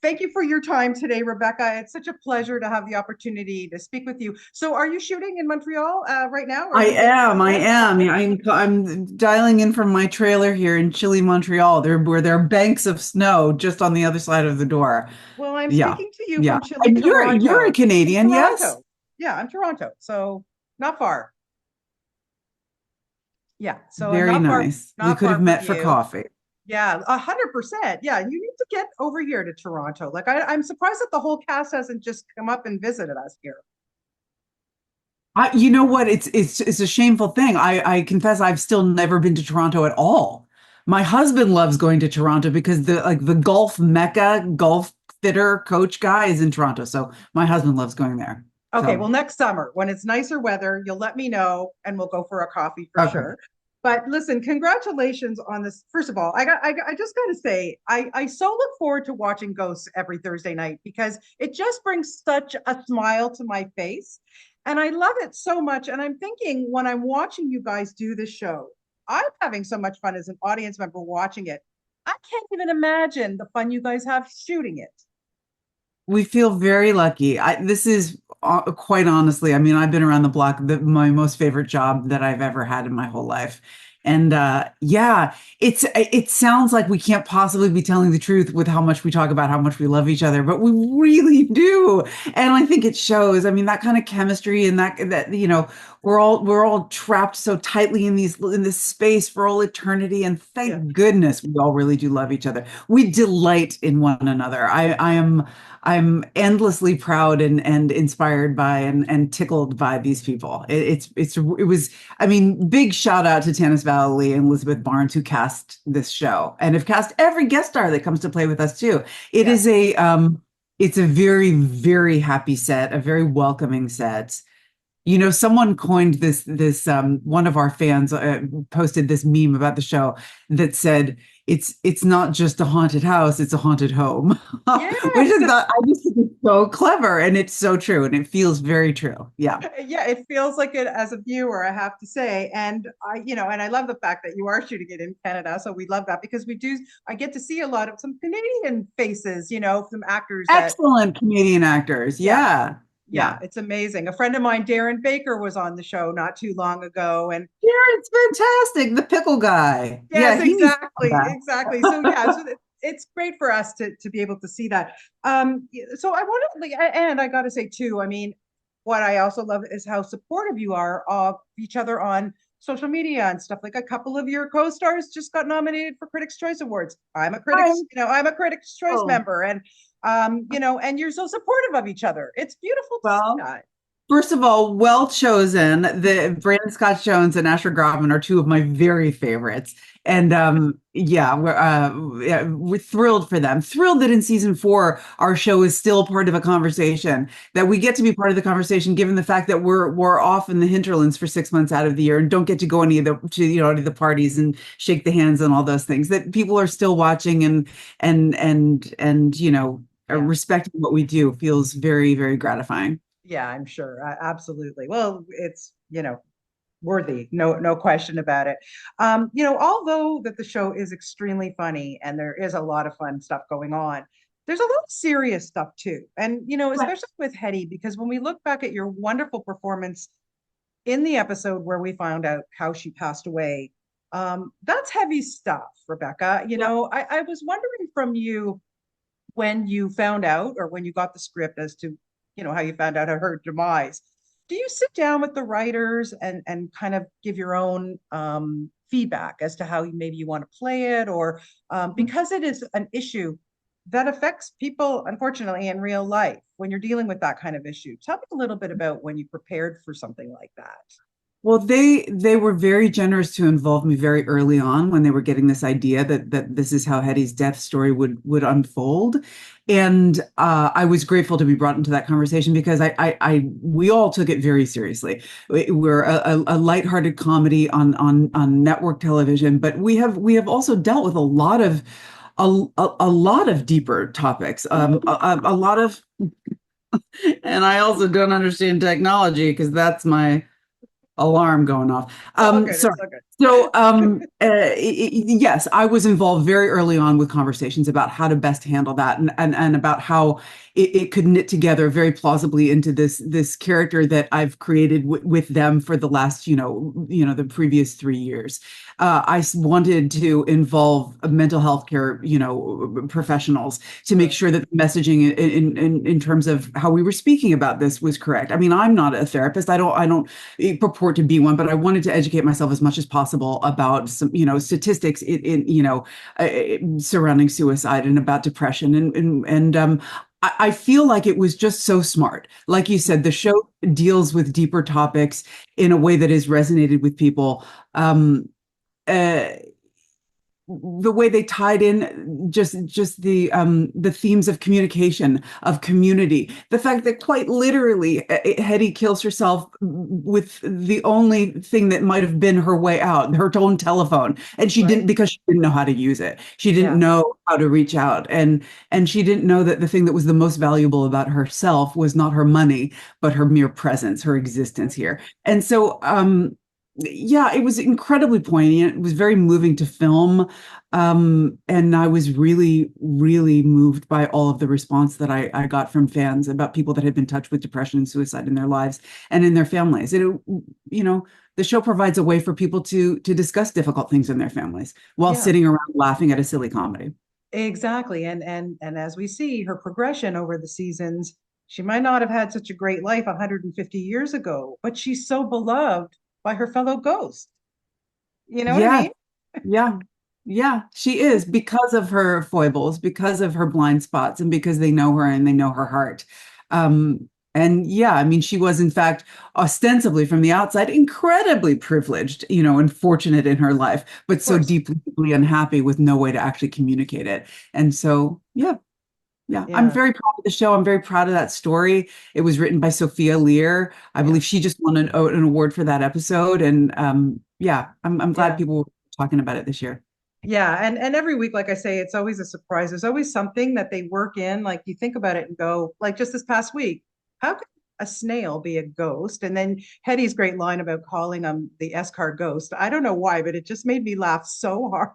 thank you for your time today, Rebecca. It's such a pleasure to have the opportunity to speak with you. So, are you shooting in Montreal right now? Are I you there in am. I Canada? am. Okay. Yeah, I'm dialing in from my trailer here in chilly Montreal. Where there are banks of snow just on the other side of the door. Well, I'm Yeah, speaking to you yeah. from chilly And you're a Toronto. I'm Canadian, yes? Toronto. Yeah, I'm Toronto. So, not far. Yeah, so I'm Very nice. We not could have far from met for you. coffee. Yeah, 100%. Yeah, you need to get over here to Toronto. Like, I'm surprised that the whole cast hasn't just come up and visited us here. You know what? It's a shameful thing. I confess I've still never been to Toronto at all. My husband loves going to Toronto because the golf mecca, golf fitter coach guy is in Toronto. So my husband loves going there. Okay, So well, next summer when it's nicer weather, you'll let me know and we'll go for a coffee for okay. sure. But listen, congratulations on this. First of all, I just got to say, I so look forward to watching Ghosts every Thursday night because it just brings such a smile to my face. And I love it so much. And I'm thinking when I'm watching you guys do this show, I'm having so much fun as an audience member watching it. I can't even imagine the fun you guys have shooting it. We feel very lucky. This is quite honestly, I mean, I've been around the block, my most favorite job that I've ever had in my whole life. And yeah, it sounds like we can't possibly be telling the truth with how much we talk about how much we love each other, but we really do. And I think it shows. I mean, that kind of chemistry and that we're all trapped so tightly in this space for all eternity. And Yeah. thank goodness we all really do love each other. We delight in one another. I'm endlessly proud and inspired by and tickled by these people. It was, I mean, big shout out to Tanis Valley and Elizabeth Barnes who cast this show and have cast every guest star that comes to play with us too. It Yeah. is it's a very, very happy set, a very welcoming set. Someone coined this one of our fans posted this meme about the show that said it's not just a haunted house, it's a haunted home. Which Yes. is I just think it's so clever and it's so true and it feels very true. Yeah. Yeah, it feels like it as a viewer, I have to say. And and I love the fact that you are shooting it in Canada. So we love that because I get to see a lot of some Canadian faces, some actors that, Excellent comedian actors. yeah, Yeah. yeah, Yeah. it's amazing. A friend of mine, Darren Baker, was on the show not too long ago. And Yeah, it's fantastic. The pickle guy. yes, Yeah, he needs to come exactly, back. exactly. So yeah, it's great for us to be able to see that. So I want to, and I got to say too, I mean, what I also love is how supportive you are of each other on social media and stuff. Like a couple of your co-stars just got nominated for Critics' Choice Awards. I'm I'm a Critics' Choice oh, member, and and you're so supportive of each other. It's beautiful to see well. that. First of all, well chosen. The Brandon Scott Jones and Asher Grobman are two of my very favorites. And yeah, we're thrilled for them. Thrilled that in season 4, our show is still part of a conversation, that we get to be part of the conversation, given the fact that we're off in the hinterlands for 6 months out of the year and don't get to go any of the parties and shake the hands and all those things. That people are still watching and Yeah. respecting what we do feels very, very gratifying. Yeah, I'm sure. Absolutely. Well, it's, worthy, no question about it. Although that the show is extremely funny and there is a lot of fun stuff going on, there's a lot of serious stuff too. And especially with Hetty, because when we look back at your wonderful performance in the episode where we found out how she passed away, that's heavy stuff, Rebecca. I was wondering from you when you found out or when you got the script as to how you found out her demise, do you sit down with the writers and kind of give your own feedback as to how maybe you want to play it, or because it is an issue that affects people unfortunately in real life when you're dealing with that kind of issue? Tell me a little bit about when you prepared for something like that. Well, they were very generous to involve me very early on when they were getting this idea that this is how Hetty's death story would unfold, and I was grateful to be brought into that conversation because we all took it very seriously. We're a lighthearted comedy on network television, but we have also dealt with a lot of deeper topics, a lot of, and I also don't understand technology because that's my alarm going off. It's all good. Sorry. It's all good. So, yes, I was involved very early on with conversations about how to best handle that, and about how it could knit together very plausibly into this character that I've created with them for the last, the previous 3 years. Wanted to involve mental health care, professionals to make Sure. sure that the messaging in terms of how we were speaking about this was correct. I mean, I'm not a therapist. I don't purport to be one, but I wanted to educate myself as much as possible about some, statistics uh, surrounding suicide and about depression. I feel like it was just so smart. Like you said, the show deals with deeper topics in a way that has resonated with people. Uh, the way they tied in just the themes of communication, of community, the fact that quite literally Hetty kills herself with the only thing that might have been her way out, her own telephone, and she didn't, Right. because she didn't know how to use it. She didn't Yeah. know how to reach out, and she didn't know that the thing that was the most valuable about herself was not her money, but her mere presence, her existence here. And so yeah, it was incredibly poignant. It was very moving to film. And I was really, really moved by all of the response that I got from fans about people that had been touched with depression and suicide in their lives and in their families. The show provides a way for people to discuss difficult things in their families while Yeah. sitting around laughing at a silly comedy. Exactly. And as we see her progression over the seasons, she might not have had such a great life 150 years ago, but she's so beloved by her fellow ghosts. You know what I Yeah, mean? yeah, yeah, she is, because of her foibles, because of her blind spots, and because they know her and they know her heart. And yeah, I mean, she was in fact ostensibly from the outside incredibly privileged, and fortunate in her life, but Of so course. deeply, deeply unhappy with no way to actually communicate it. And so, yeah, yeah, I'm Yeah. very proud of the show. I'm very proud of that story. It was written by Sophia Lear. I Yeah. believe she just won an award for that episode. And yeah, I'm glad Yeah. people were talking about it this year. Yeah. And every week, like I say, it's always a surprise. There's always something that they work in. Like you think about it and go, like just this past week, how could a snail be a ghost? And then Hetty's great line about calling him the S-car ghost. I don't know why, but it just made me laugh so hard.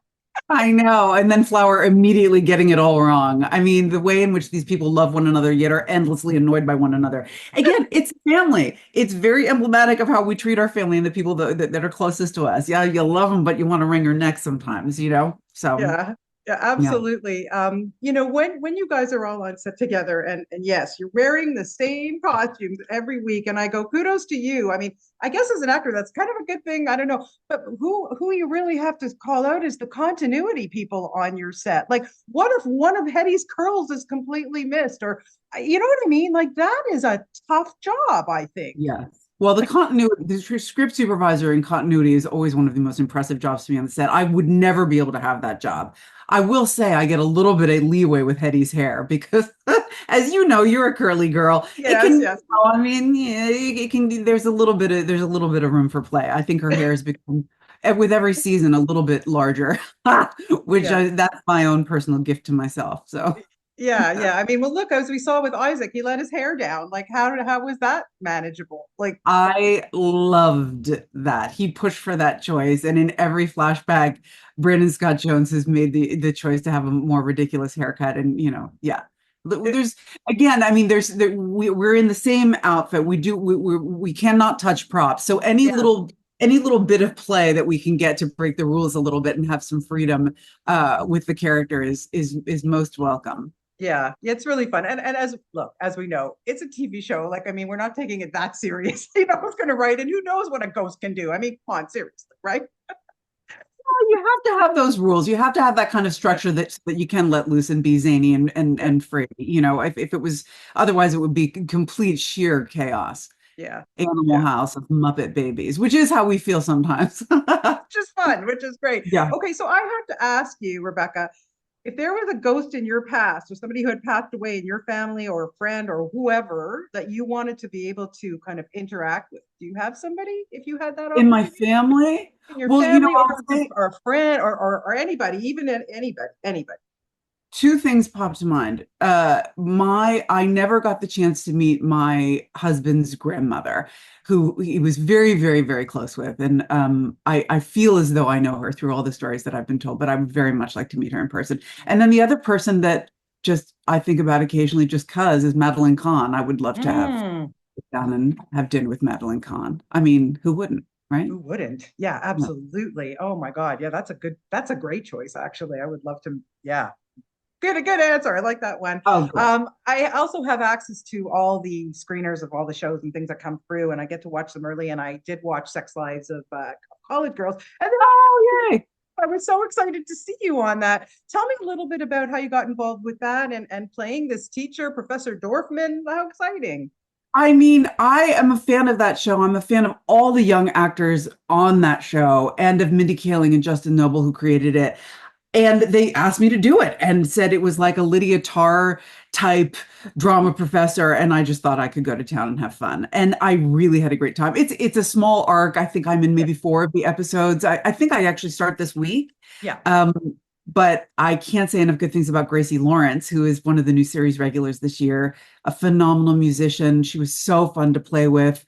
I know. And then Flower immediately getting it all wrong. I mean, the way in which these people love one another yet are endlessly annoyed by one another. Again, it's family. It's very emblematic of how we treat our family and the people that are closest to us. Yeah, you love them, but you want to wring your neck sometimes. So, Yeah, yeah, yeah. absolutely. When you guys are all on set together, and yes, you're wearing the same costumes every week, and I go, kudos to you. I mean, I guess as an actor, that's kind of a good thing. I don't know, but who you really have to call out is the continuity people on your set. Like, what if one of Hetty's curls is completely missed, or you know what I mean? Like that is a tough job, I think. Yes. Well, the script supervisor in continuity is always one of the most impressive jobs to me on the set. I would never be able to have that job. I will say I get a little bit of leeway with Hetty's hair because, as you know, you're a curly girl. It Yes, can, yes, I mean, yeah, it can. There's a little bit of room for play. I think her hair has become, with every season, a little bit larger, yeah. that's my own personal gift to myself. So. Yeah, yeah. I mean, well, look, as we saw with Isaac, he let his hair down. Like, how was that manageable? Like, I loved that. He pushed for that choice. And in every flashback, Brandon Scott Jones has made the choice to have a more ridiculous haircut. And, yeah. it, There's again, I mean, we're in the same outfit. We cannot touch props. So yeah, any little bit of play that we can get to break the rules a little bit and have some freedom with the character is most welcome. yeah, it's really fun. And as we know, it's a TV show. Like, I mean, we're not taking it that serious. You know who's going to write, and who knows what a ghost can do? I mean, come on, seriously, right? You have to have those rules. You have to have that kind of Yeah, structure that you can let loose and be zany yeah, and free. If it was otherwise, it would be complete sheer chaos. yeah, Animal yeah. House of Muppet Babies, which is how we feel sometimes. Which is fun, which is great. Yeah. Okay, so I have to ask you, Rebecca, if there was a ghost in your past or somebody who had passed away in your family or a friend or whoever that you wanted to be able to kind of interact with, do you have somebody if you had that In my opportunity family, in your well, family I'll say or a friend or anybody, even anybody? Two things pop to mind. I never got the chance to meet my husband's grandmother, who he was very, very, very close with. And I feel as though I know her through all the stories that I've been told, but I would very much like to meet her in person. And then the other person that just I think about occasionally just cause is Madeline Kahn. I would love to have Mm, sit down and have dinner with Madeline Kahn. I mean, who wouldn't, right? who wouldn't? Yeah, Yeah. absolutely. Oh my God. Yeah, that's a great choice, actually. I would love to, yeah. Good answer. I like that one. Oh, good. I also have access to all the screeners of all the shows and things that come through, and I get to watch them early. And I did watch Sex Lives of College Girls, and then Oh, yay. I was so excited to see you on that. Tell me a little bit about how you got involved with that and playing this teacher, Professor Dorfman. How exciting! I mean, I am a fan of that show. I'm a fan of all the young actors on that show and of Mindy Kaling and Justin Noble, who created it. And they asked me to do it and said it was like a Lydia Tarr type drama professor. And I just thought I could go to town and have fun. And I really had a great time. It's a small arc. I think I'm in Yeah, maybe four of the episodes. I think I actually start this week. yeah, Um, but I can't say enough good things about Gracie Lawrence, who is one of the new series regulars this year, a phenomenal musician. She was so fun to play with.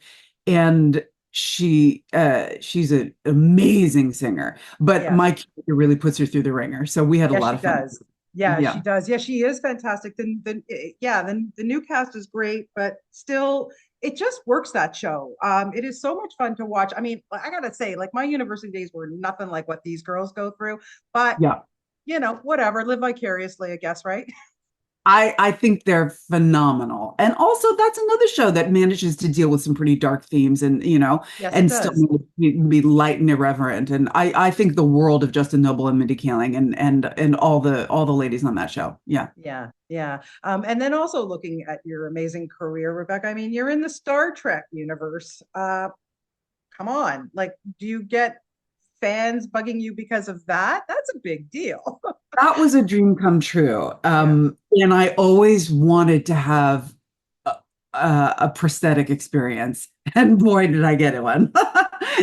And she's an amazing singer, but yeah. my character really puts her through the ringer. So we had a Yeah, lot she of fun. does. Yeah, she Yeah. does. Yeah, she is fantastic. Yeah, the new cast is great, but still, it just works that show. It is so much fun to watch. I mean, I gotta say, like my university days were nothing like what these girls go through, but Yeah. whatever, live vicariously, I guess, right? I think they're phenomenal. And also that's another show that manages to deal with some pretty dark themes and Yes, it and still does. be light and irreverent. And I think the world of Justin Noble and Mindy Kaling and all the ladies on that show. Yeah. Yeah, yeah. And then also looking at your amazing career, Rebecca. I mean, you're in the Star Trek universe. Come on, like, do you get fans bugging you because of that? That's a big deal. That was a dream come true. Yeah. And I always wanted to have a prosthetic experience. And boy, did I get one.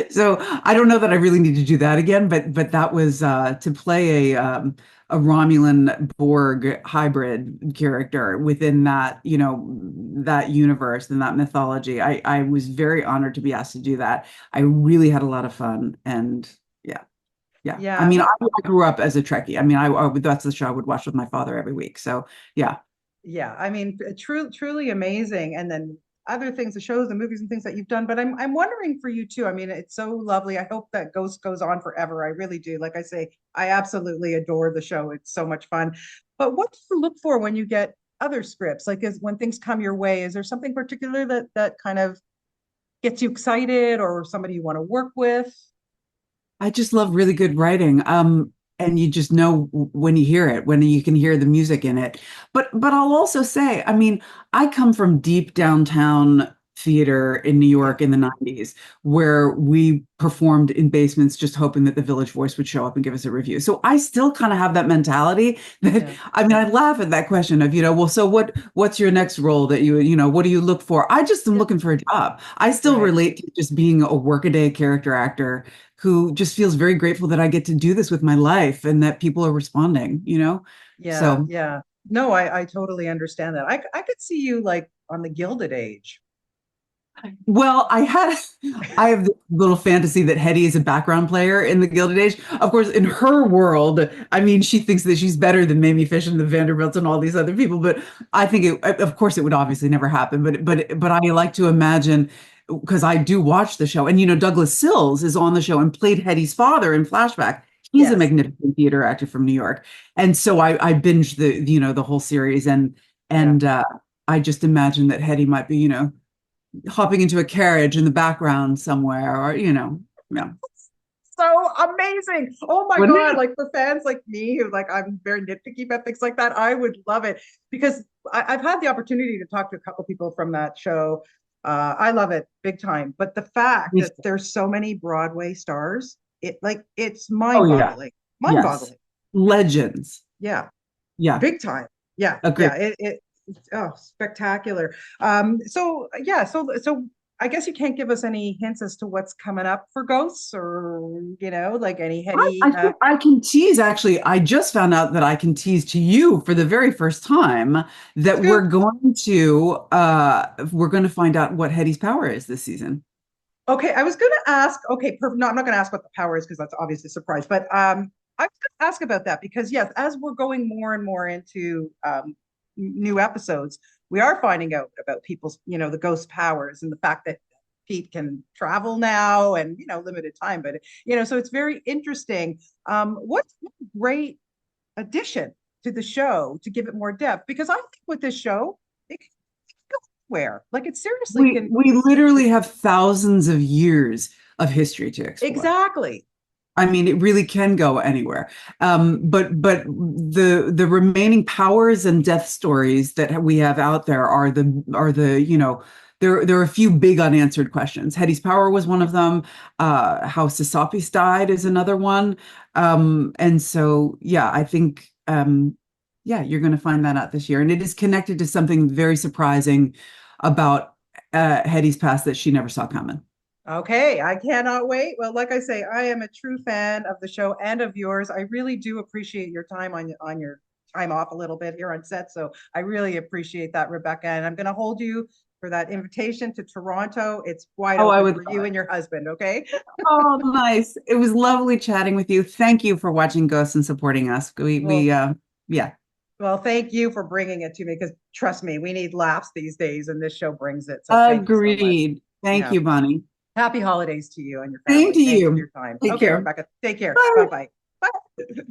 So I don't know that I really need to do that again, but that was to play a Romulan Borg hybrid character within that universe and that mythology. I was very honored to be asked to do that. I really had a lot of fun and yeah. Yeah. I Yeah. mean, Well, I grew up as a Trekkie. I mean, that's the show I would watch with my father every week. So, yeah. yeah. I mean, truly amazing. And then other things, the shows, the movies, and things that you've done. But I'm wondering for you too. I mean, it's so lovely. I hope that Ghost goes on forever. I really do. Like I say, I absolutely adore the show. It's so much fun. But what do you look for when you get other scripts? Like, is when things come your way, is there something particular that kind of gets you excited, or somebody you want to work with? I just love really good writing. And you just know when you hear it, when you can hear the music in it. But I'll also say, I mean, I come from deep downtown theater in New Yeah. York in the 90s, where we performed in basements just hoping that the Village Voice would show up and give us a review. So I still kind of have that mentality that Yeah. I mean, I laugh at that question of, well, so what's your next role that what do you look for? I just am Yeah. looking for a job. I still Right. relate to just being a workaday character actor who just feels very grateful that I get to do this with my life and that people are responding. Yeah. So, Yeah. No, I totally understand that. I could see you like on the Gilded Age. well, I have this little fantasy that Hetty is a background player in the Gilded Age. Of course, in her world, I mean, she thinks that she's better than Mamie Fish and the Vanderbilts and all these other people. But I think of course, it would obviously never happen. But I like to imagine because I do watch the show, and Douglas Sills is on the show and played Hetty's father in flashback. He's a Yes. magnificent theater actor from New York, and so I binged the whole series, and Yeah. and I just imagine that Hetty might be hopping into a carriage in the background somewhere, or yeah, So amazing. Oh my wouldn't God. it? Like for fans like me who like I'm very nitpicky about things like that, I would love it because I've had the opportunity to talk to a couple people from that show. I love it big time. But the fact that there's so many Broadway stars, it's Oh yeah, mind-boggling. yes, Mind-boggling. legends. Yeah. Yeah, Big time. Yeah. agree. Yeah. It's oh spectacular. So yeah, so I guess you can't give us any hints as to what's coming up for ghosts, or like any I heady. think I can tease, actually. I just found out that I can tease to you for the very first time that Scoop. we're going to find out what Hetty's power is this season. Okay, I was going to ask. Okay, no, I'm not going to ask what the power is because that's obviously a surprise. But I was going to ask about that because yes, as we're going more and more into new episodes, we are finding out about people's, the ghost powers and the fact that Pete can travel now and limited time. But so it's very interesting. What's a great addition to the show to give it more depth? Because I think with this show, it can go anywhere. Like it seriously can. We literally have thousands of years of history to explore. Exactly. I mean, it really can go anywhere. But the remaining powers and death stories that we have out there are the there are a few big unanswered questions. Hetty's power was one of them. How Sesopis died is another one. And so yeah, I think yeah, you're going to find that out this year, and it is connected to something very surprising about Hetty's past that she never saw coming. Okay, I cannot wait. Well, like I say, I am a true fan of the show and of yours. I really do appreciate your time on your time off a little bit here on set. So I really appreciate that, Rebecca. And I'm going to hold you for that invitation to Toronto. It's wide Oh, I open would for love you it. and your husband. Okay. Oh, nice. It was lovely chatting with you. Thank you for watching Ghosts and supporting us. Well, Yeah, well, thank you for bringing it to me because trust me, we need laughs these days, and this show brings it. So thank you so much. agreed. Thank Yeah. you, Bonnie. Happy holidays to you and your Same to family. Thanks for you. your time. Take Okay, care. Rebecca, take care. Bye. Bye-bye. Bye.